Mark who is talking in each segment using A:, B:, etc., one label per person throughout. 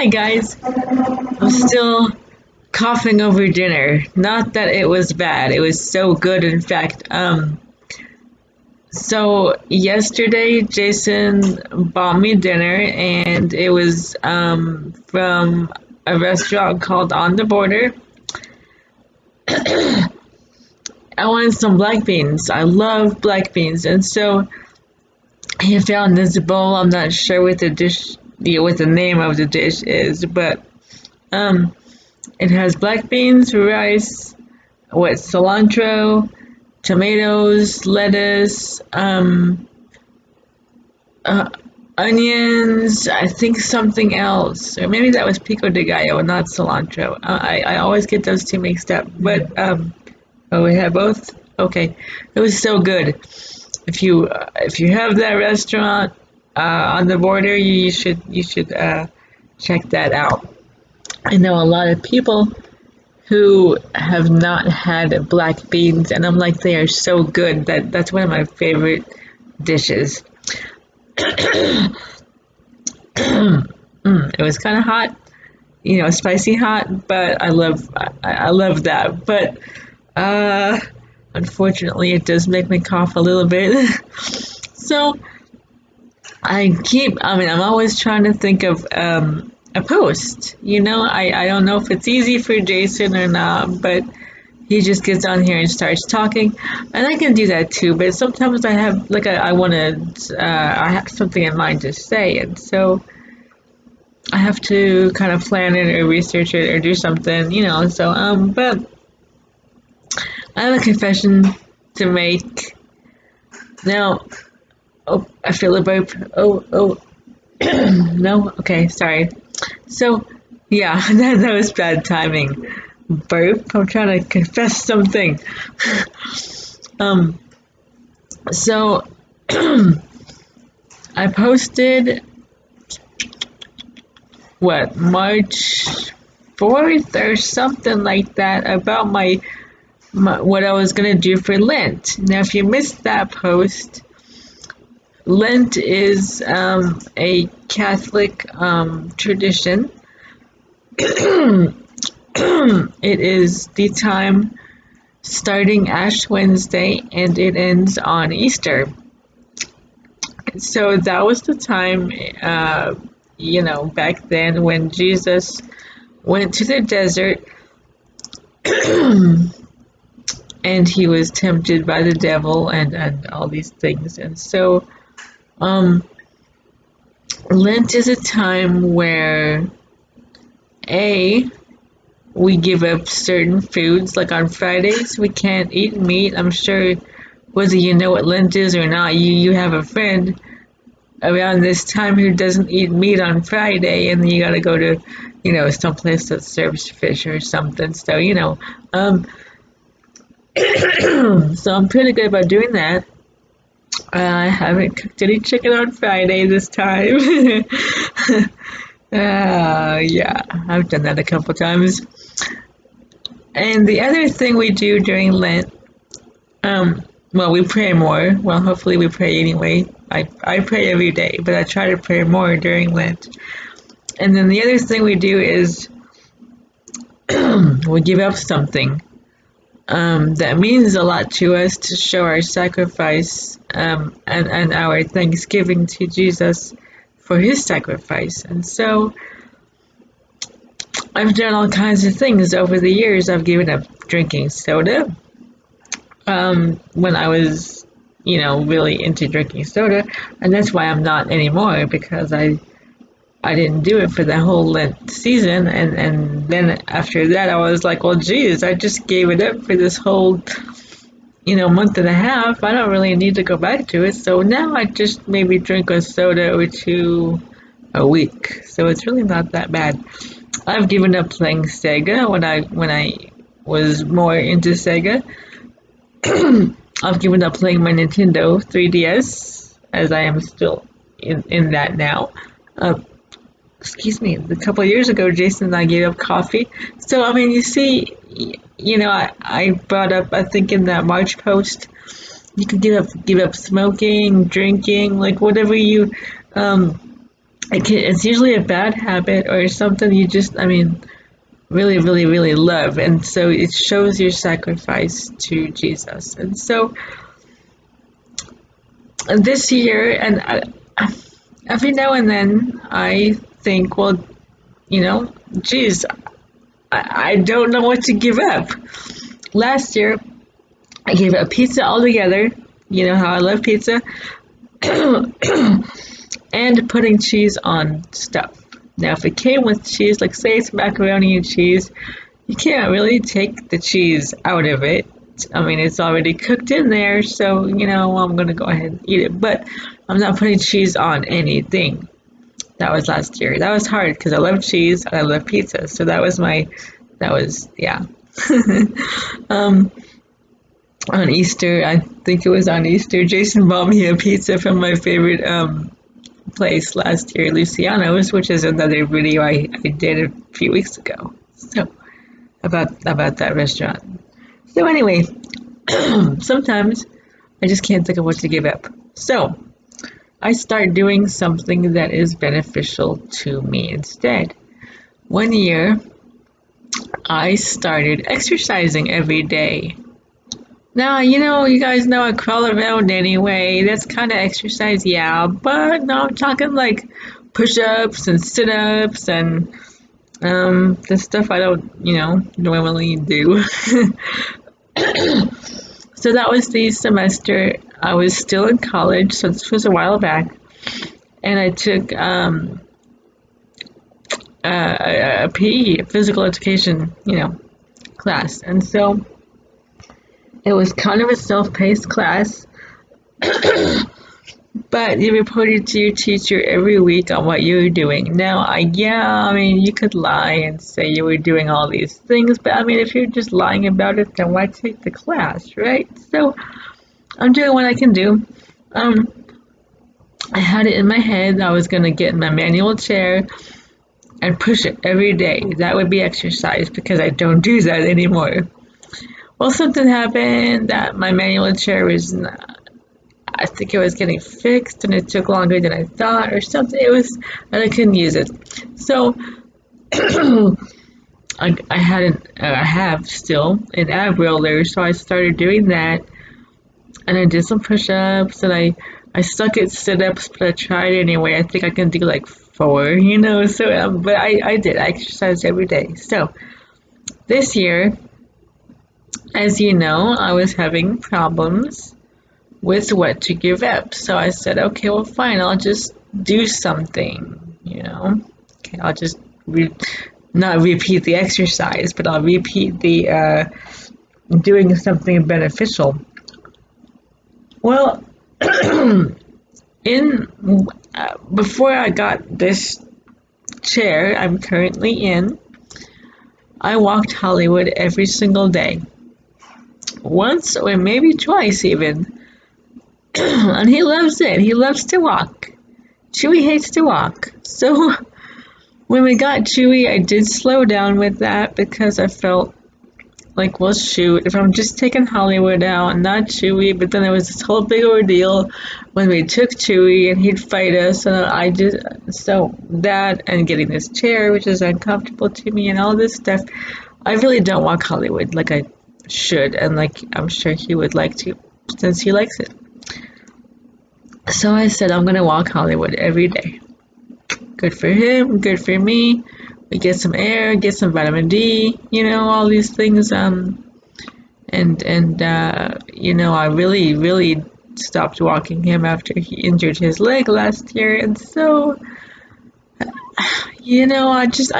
A: Hi guys, I'm still coughing over dinner. Not that it was bad, it was so good in fact. So yesterday Jason bought me dinner and it was from a restaurant called On the Border. I wanted some black beans. I love black beans, and so he found this bowl. I'm not sure what the dish, what the name of the dish is, but um, it has black beans, rice, what cilantro, tomatoes, lettuce, uh, onions. I think something else, or maybe that was pico de gallo, not cilantro. I always get those two mixed up. But oh, we have both. Okay, it was so good. If you have that restaurant on the border, you should check that out. I know a lot of people who have not had black beans, and I'm like, they are so good. That's one of my favorite dishes. It was kind of hot, spicy hot, but I love that. But uh, unfortunately, it does make me cough a little bit. So I'm always trying to think of a post. I don't know if it's easy for Jason or not, but he just gets on here and starts talking, and I can do that too. But sometimes I have like I have something in mind to say, and so I have to kind of plan it or research it or do something, So but I have a confession to make now. Oh, I feel a burp. Oh, no? Okay, sorry. So, yeah, that was bad timing. Burp. I'm trying to confess something. um, so, I posted, March 4th or something like that about my what I was going to do for Lent. Now, if you missed that post, Lent is a Catholic tradition. It is the time starting Ash Wednesday and it ends on Easter. So that was the time, back then when Jesus went to the desert and he was tempted by the devil and all these things. And so Lent is a time where we give up certain foods. Like on Fridays, we can't eat meat. I'm sure whether you know what Lent is or not, you have a friend around this time who doesn't eat meat on Friday, and then you gotta go to, some place that serves fish or something. So, so I'm pretty good about doing that. I haven't cooked any chicken on Friday this time. Yeah, I've done that a couple times. And the other thing we do during Lent, we pray more. Well, hopefully we pray anyway. I pray every day, but I try to pray more during Lent. And then the other thing we do is we give up something that means a lot to us to show our sacrifice and our thanksgiving to Jesus for his sacrifice. And so I've done all kinds of things over the years. I've given up drinking soda when I was, really into drinking soda, and that's why I'm not anymore, because I didn't do it for the whole Lent season, and then after that I was like, well, geez, I just gave it up for this whole, month and a half. I don't really need to go back to it, so now I just maybe drink a soda or two a week, so it's really not that bad. I've given up playing Sega when I was more into Sega. I've given up playing my Nintendo 3DS, as I am still in that now. Excuse me, a couple of years ago, Jason and I gave up coffee. So, you see, I brought up, I think in that March post, you could give up smoking, drinking, like whatever you it's usually a bad habit or something you just, I mean, really, really, really love. And so it shows your sacrifice to Jesus. And so this year, and every now and then, I think, well, geez, I don't know what to give up. Last year, I gave up pizza altogether. You know how I love pizza. And putting cheese on stuff. Now, if it came with cheese, like say it's macaroni and cheese, you can't really take the cheese out of it. I mean, it's already cooked in there, so, I'm going to go ahead and eat it. But I'm not putting cheese on anything. That was last year. That was hard because I love cheese and I love pizza. So yeah. um, on Easter, I think it was on Easter, Jason bought me a pizza from my favorite place last year, Luciano's, which is another video I did a few weeks ago. So about that restaurant. So anyway, sometimes I just can't think of what to give up. So I start doing something that is beneficial to me instead. One year, I started exercising every day. Now, you guys know I crawl around anyway. That's kind of exercise, yeah. But no, I'm talking like push-ups and sit-ups and the stuff I don't, normally do. So that was the semester I was still in college, so this was a while back. And I took a PE, physical education, class. And so it was kind of a self-paced class, but you reported to your teacher every week on what you were doing. Now, I mean, you could lie and say you were doing all these things, but I mean, if you're just lying about it, then why take the class, right? So I'm doing what I can do. I had it in my head I was going to get in my manual chair and push it every day. That would be exercise because I don't do that anymore. Well, something happened that my manual chair was I think it was getting fixed and it took longer than I thought or something. And I couldn't use it. So I have still an ab roller, so I started doing that. And I did some push-ups and I suck at sit-ups, but I tried anyway. I think I can do like 4, so, but I did. I exercised every day. So this year, as you know, I was having problems with what to give up. So I said, okay, well, fine, I'll just do something, Okay, I'll just not repeat the exercise, but I'll repeat the doing something beneficial. Well, before I got this chair I'm currently in, I walked Hollywood every single day. Once or maybe twice even. And he loves it. He loves to walk. Chewy hates to walk. So when we got Chewy, I did slow down with that because I felt like, well, shoot, if I'm just taking Hollywood out, not Chewy, but then there was this whole big ordeal when we took Chewy and he'd fight us, and so that and getting this chair, which is uncomfortable to me, and all this stuff, I really don't walk Hollywood like I should, and like I'm sure he would like to, since he likes it. So I said, I'm gonna walk Hollywood every day. Good for him, good for me. We get some air, get some vitamin D, all these things. I really stopped walking him after he injured his leg last year, and so, I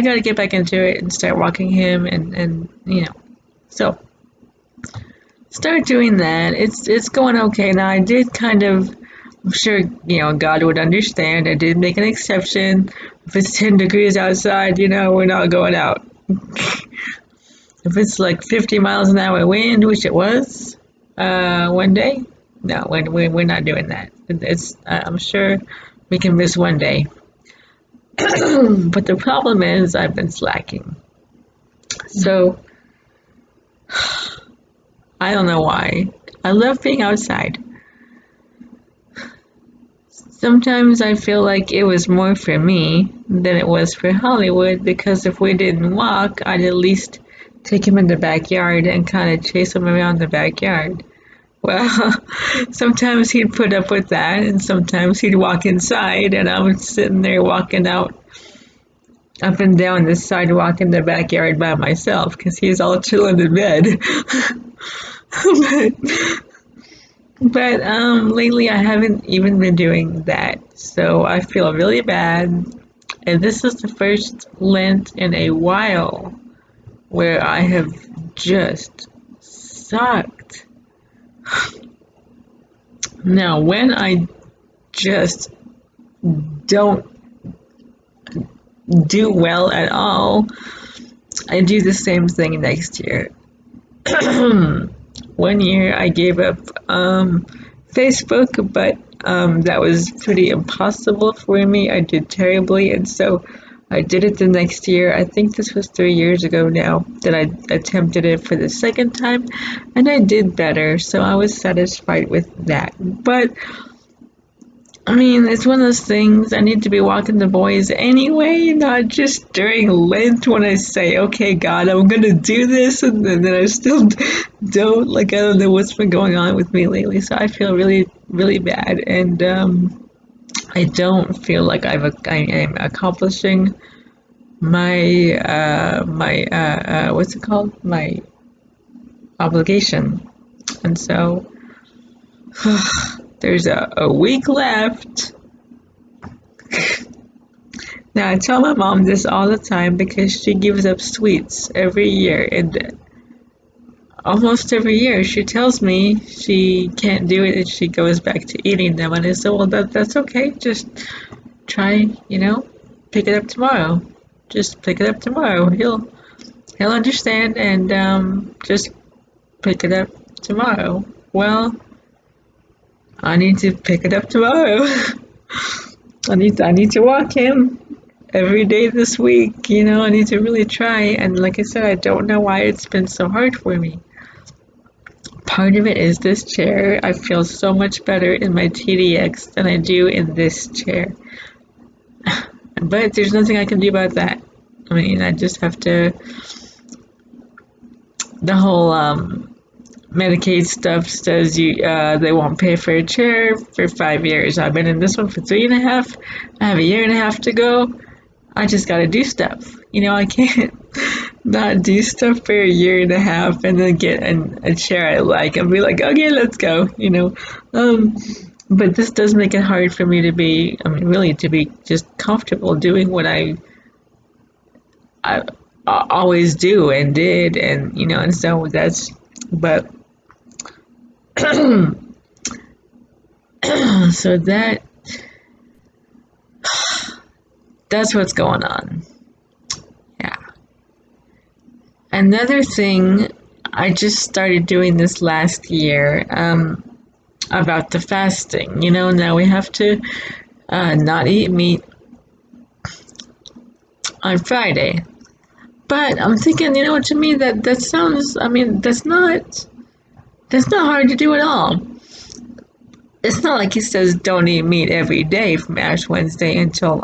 A: gotta get back into it and start walking him, and so start doing that. It's going okay now. I did kind of. I'm sure, God would understand. I did make an exception. If it's 10 degrees outside, we're not going out. If it's like 50 miles an hour wind, which it was one day, no, we're not doing that. I'm sure we can miss one day. But the problem is I've been slacking. So, I don't know why. I love being outside. sometimes I feel like it was more for me than it was for Hollywood, because if we didn't walk, I'd at least take him in the backyard and kind of chase him around the backyard. Well, sometimes he'd put up with that, and sometimes he'd walk inside, and I was sitting there walking out up and down the sidewalk in the backyard by myself because he's all chilling in bed. but lately I haven't even been doing that, so I feel really bad. And this is the first Lent in a while where I have just sucked. Now, when I just don't do well at all, I do the same thing next year. One year I gave up Facebook, but that was pretty impossible for me. I did terribly, and so I did it the next year. I think this was 3 years ago now that I attempted it for the second time, and I did better, so I was satisfied with that. But I mean, it's one of those things. I need to be walking the boys anyway, not just during Lent when I say, okay, God, I'm going to do this, and then I still don't. Like, I don't know what's been going on with me lately, so I feel really, really bad, and I don't feel like I am accomplishing my what's it called? My obligation. And so there's a week left. Now, I tell my mom this all the time because she gives up sweets every year, and almost every year she tells me she can't do it and she goes back to eating them. And I said, well, that's okay. Just try, pick it up tomorrow. Just pick it up tomorrow. He'll understand, and just pick it up tomorrow. Well, I need to pick it up tomorrow. I need to walk him every day this week. I need to really try. And like I said, I don't know why it's been so hard for me. Part of it is this chair. I feel so much better in my TDX than I do in this chair. But there's nothing I can do about that. I mean, I just have to. The whole Medicaid stuff says they won't pay for a chair for 5 years. I've been in this one for 3.5. I have a year and a half to go. I just gotta do stuff. I can't not do stuff for a year and a half and then get a chair I like and be like, okay, let's go. But this does make it hard for me to be. I mean, really, to be just comfortable doing what I always do and did, and so that's. But so that's what's going on. Yeah. Another thing, I just started doing this last year, about the fasting. Now we have to not eat meat on Friday. But I'm thinking, to me that sounds. I mean, that's not hard to do at all. It's not like he says don't eat meat every day from Ash Wednesday until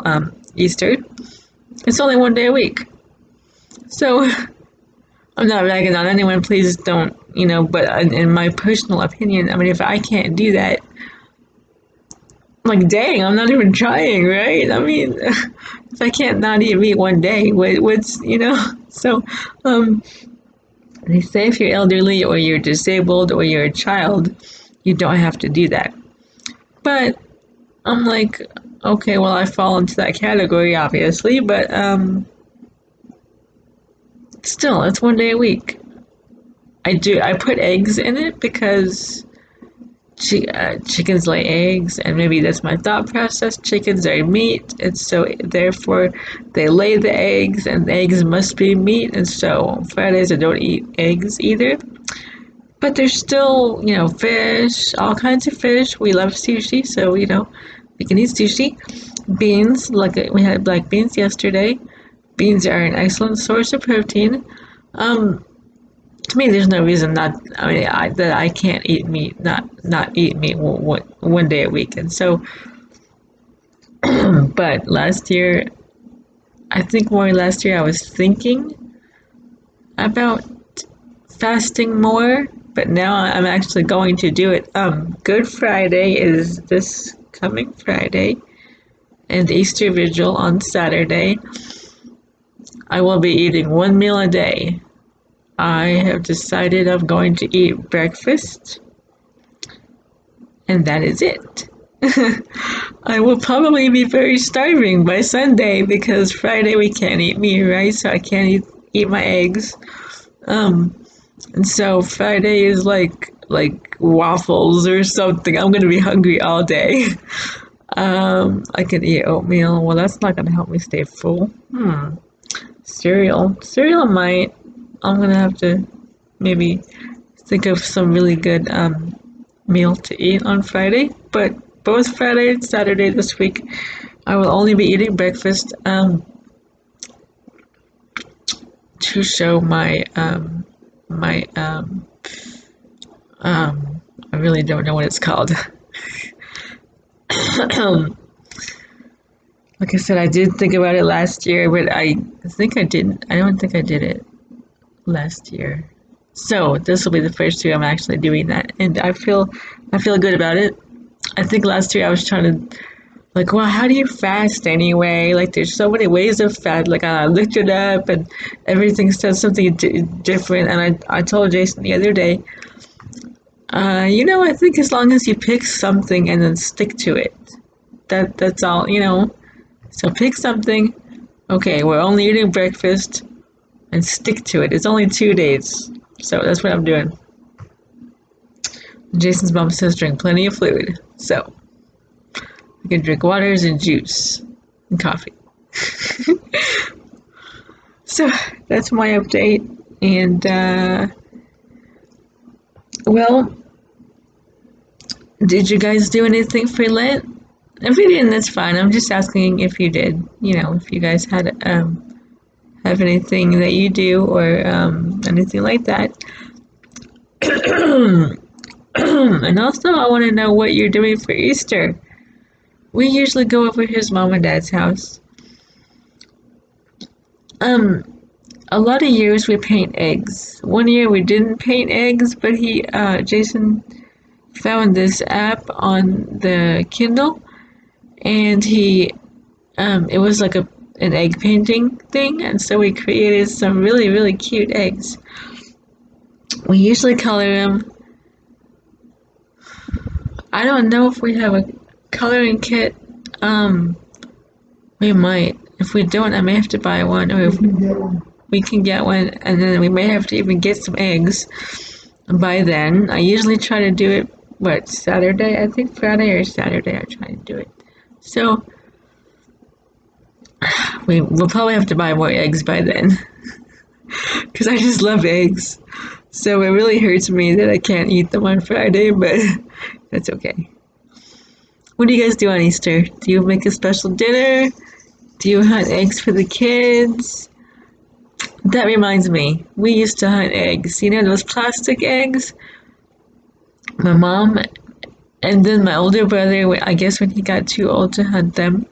A: Easter. It's only 1 day a week. So I'm not ragging on anyone. Please don't, But in my personal opinion, I mean, if I can't do that, like, dang, I'm not even trying, right? I mean, if I can't not eat meat 1 day, what's. So, they say if you're elderly or you're disabled or you're a child, you don't have to do that. But I'm like, okay, well, I fall into that category, obviously, but still, it's 1 day a week. I put eggs in it because chickens lay eggs, and maybe that's my thought process. Chickens are meat, and so therefore they lay the eggs, and the eggs must be meat, and so on Fridays I don't eat eggs either. But there's still, fish, all kinds of fish. We love sushi, so, we can eat sushi. Beans, like we had black beans yesterday. Beans are an excellent source of protein. To me, there's no reason that I can't eat meat, not eat meat 1 day a week. And so But last year, I think more last year, I was thinking about fasting more, but now I'm actually going to do it. Good Friday is this coming Friday, and Easter Vigil on Saturday. I will be eating one meal a day. I have decided I'm going to eat breakfast, and that is it. I will probably be very starving by Sunday because Friday we can't eat meat, right? So I can't eat my eggs. And so Friday is like waffles or something. I'm gonna be hungry all day. I could eat oatmeal. Well, that's not gonna help me stay full. Cereal might. I'm gonna have to maybe think of some really good meal to eat on Friday. But both Friday and Saturday this week, I will only be eating breakfast to show my I really don't know what it's called. Like I said, I did think about it last year, but I think I didn't. I don't think I did it last year. So this will be the first year I'm actually doing that, and I feel good about it. I think last year I was trying to like, well, how do you fast anyway? Like, there's so many ways of fast. Like, I looked it up, and everything says something different. And I told Jason the other day, I think as long as you pick something and then stick to it, that's all. So pick something. Okay, we're only eating breakfast, and stick to it. It's only 2 days, so that's what I'm doing. Jason's mom says drink plenty of fluid, so you can drink waters and juice and coffee. So that's my update, and well, did you guys do anything for Lent? If you didn't, that's fine. I'm just asking if you did. If you guys had have anything that you do or anything like that. And also, I want to know what you're doing for Easter. We usually go over his mom and dad's house. A lot of years we paint eggs. One year we didn't paint eggs, but Jason found this app on the Kindle, and it was like an egg painting thing, and so we created some really, really cute eggs. We usually color them. I don't know if we have a coloring kit. We might. If we don't, I may have to buy one, or if we can get one, and then we may have to even get some eggs by then. I usually try to do it, Saturday? I think Friday or Saturday I try to do it. So, we'll probably have to buy more eggs by then. Because I just love eggs. So it really hurts me that I can't eat them on Friday, but that's okay. What do you guys do on Easter? Do you make a special dinner? Do you hunt eggs for the kids? That reminds me, we used to hunt eggs. Those plastic eggs? My mom and then my older brother, I guess when he got too old to hunt them,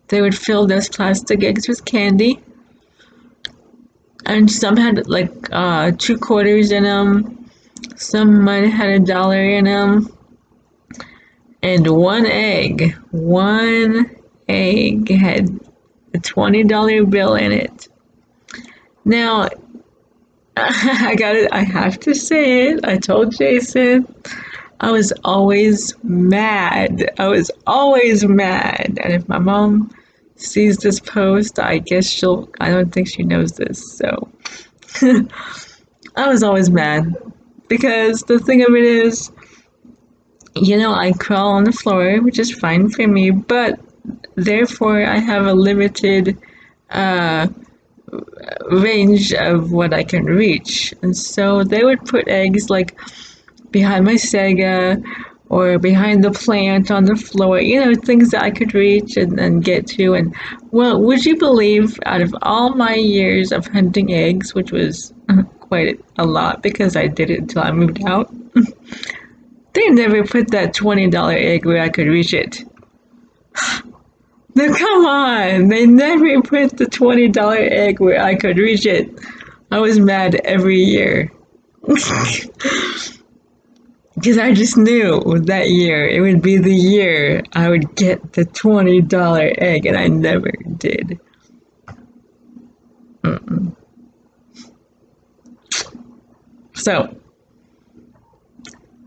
A: they would fill those plastic eggs with candy. And some had like 2 quarters in them. Some might have had $1 in them. And one egg had a $20 bill in it. Now, I have to say it. I told Jason, I was always mad. And if my mom sees this post, I don't think she knows this, so. I was always mad. Because the thing of it is, I crawl on the floor, which is fine for me, but therefore I have a limited range of what I can reach. And so they would put eggs like behind my Sega or behind the plant on the floor, things that I could reach and get to. And well, would you believe, out of all my years of hunting eggs, which was quite a lot because I did it until I moved out, they never put that $20 egg where I could reach it. No, come on! They never put the $20 egg where I could reach it. I was mad every year. Because I just knew that year it would be the year I would get the $20 egg, and I never did. Mm-mm. So,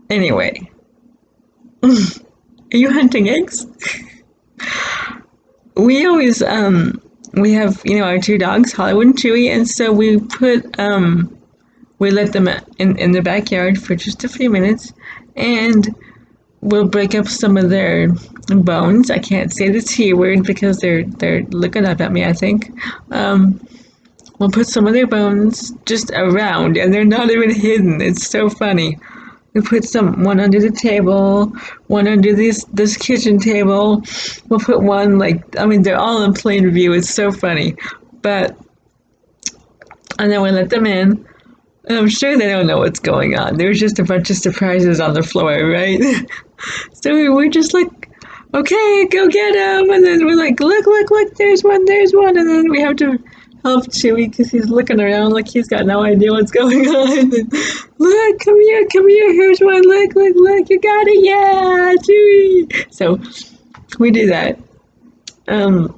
A: anyway, are you hunting eggs? We always we have, you know, our two dogs, Hollywood and Chewy, and so we let them in the backyard for just a few minutes, and we'll break up some of their bones. I can't say the T word because they're looking up at me, I think. We'll put some of their bones just around, and they're not even hidden. It's so funny. We put one under the table, one under this kitchen table. We'll put one, like, I mean, they're all in plain view. It's so funny. And then we let them in. And I'm sure they don't know what's going on. There's just a bunch of surprises on the floor, right? So we're just like, okay, go get them. And then we're like, look, there's one. And then we have to help Chewy because he's looking around like he's got no idea what's going on. And look, come here, here's one. Look, you got it, yeah, Chewy. So we do that. And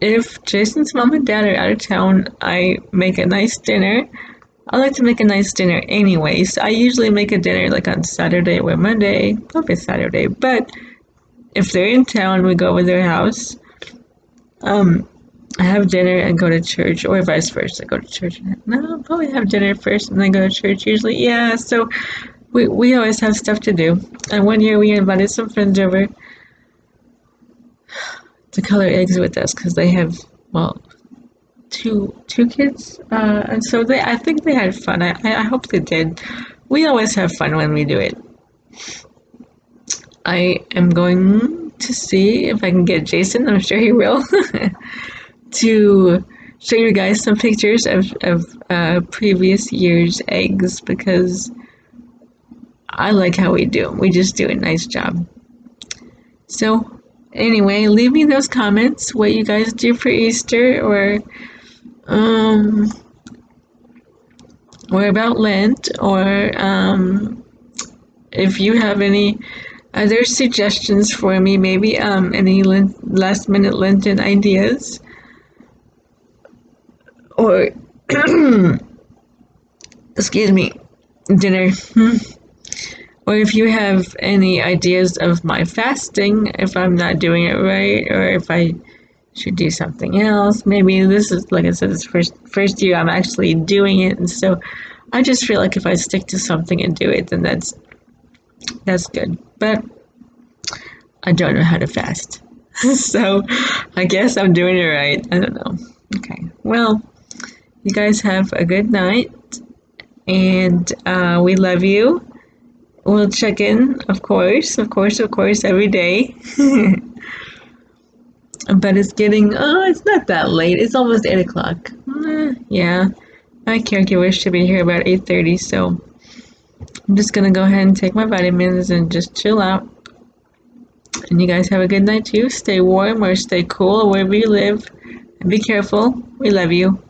A: if Jason's mom and dad are out of town, I make a nice dinner. I like to make a nice dinner anyways. I usually make a dinner like on Saturday or Monday, probably Saturday. But if they're in town, we go over their house. I have dinner and go to church, or vice versa. Go to church. No, I'll probably have dinner first and then go to church usually. Yeah, so we always have stuff to do. And one year we invited some friends over to color eggs with us because they have, well, two kids, and so I think they had fun. I hope they did. We always have fun when we do it. I am going to see if I can get Jason. I'm sure he will. To show you guys some pictures of previous year's eggs because I like how we do. We just do a nice job. So anyway, leave me those comments what you guys do for Easter or about Lent, or if you have any other suggestions for me, maybe any last minute Lenten ideas, or excuse me, dinner. Or if you have any ideas of my fasting, if I'm not doing it right, or if I should do something else. Maybe this is, like I said, this first year I'm actually doing it, and so I just feel like if I stick to something and do it, then that's good. But I don't know how to fast. So I guess I'm doing it right. I don't know. Okay. Well, you guys have a good night, and we love you. We'll check in, of course, every day. But it's getting, it's not that late. It's almost 8 o'clock. Yeah, my caregiver should be here about 8:30, so I'm just going to go ahead and take my vitamins and just chill out. And you guys have a good night too. Stay warm or stay cool wherever you live. And be careful. We love you.